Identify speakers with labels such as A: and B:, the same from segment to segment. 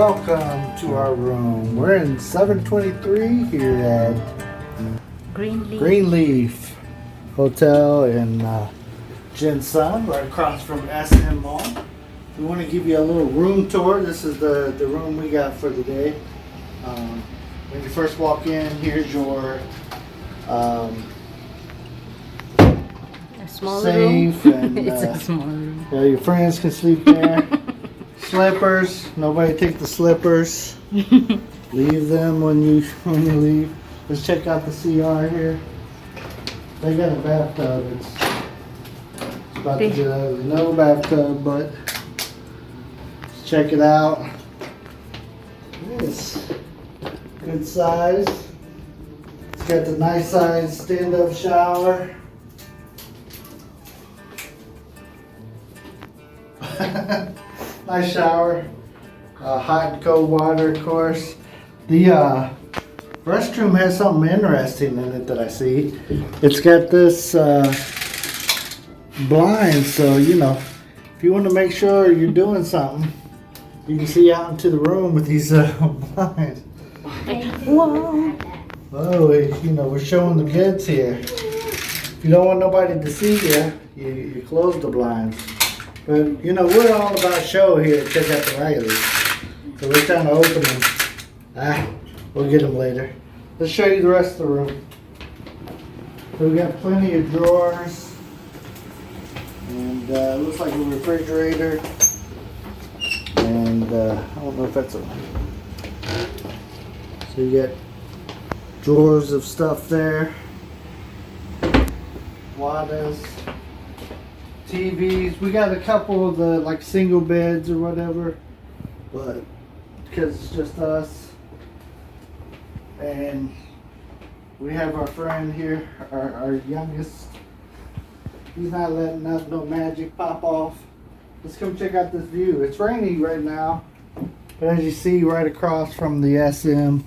A: welcome to our room. We're in 723 here at Greenleaf Hotel in Gensan, right across from SM Mall. We want to give you a little room tour. This is the room we got for today. When you first walk in, here's your
B: A small
A: safe
B: room.
A: and
B: It's a small room.
A: yeah, your friends can sleep there. Slippers. Nobody take the slippers. Leave them when you leave. Let's check out the CR here. They got a bathtub. It's about to get ugly. No bathtub, but let's check it out. It's good size. It's got the nice size stand-up shower. Nice shower. Hot and cold water, of course. The restroom has something interesting in it that I see. It's got this blind, so you know, if you want to make sure you're doing something, you can see out into the room with these blinds.
B: Whoa.
A: Oh, you know, we're showing the goods here. If you don't want nobody to see you close the blinds. But, you know, we're all about show here at CheckouttheRileys. So we're trying to open them. We'll get them later. Let's show you the rest of the room. So we got plenty of drawers. And looks like a refrigerator. And I don't know if that's a... So you got drawers of stuff there. Wadas. TVs. We got a couple of the like single beds or whatever, but because it's just us, and we have our friend here, our youngest. He's not letting no magic pop off. Let's come check out this view. It's rainy right now, but as you see right across from the SM.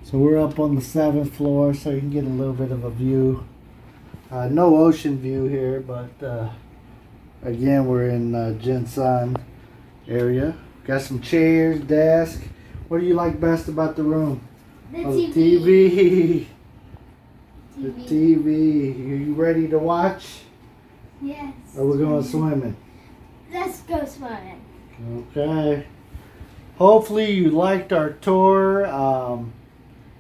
A: So we're up on the 7th floor, so you can get a little bit of a view. No ocean view here, but again, we're in Gensan area. Got some chairs, desk. What do you like best about the room?
C: The
A: TV.
C: TV.
A: The TV. Are you ready to watch?
C: Yes.
A: Or we're going swimming?
C: Let's go swimming.
A: Okay. Hopefully you liked our tour.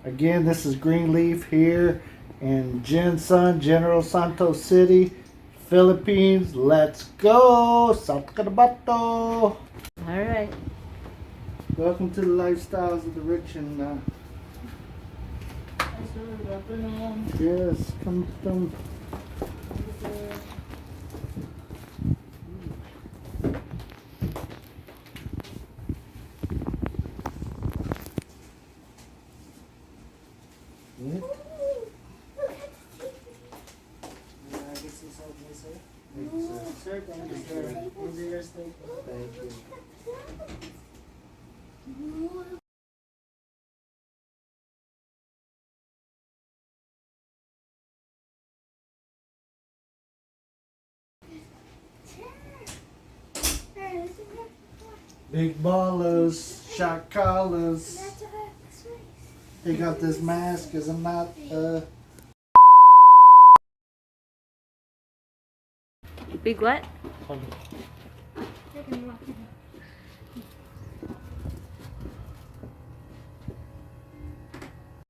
A: Again, this is Greenleaf here in Gensan, General Santos City, Philippines. Let's go! All
B: Alright.
A: Welcome to the lifestyles of the rich and yes, come. Yeah. Thank you, sir. Sir, thank you, sir. These are your staples. Thank you. Big ballers, shot callers. Take out this mask because I'm not
B: Big what?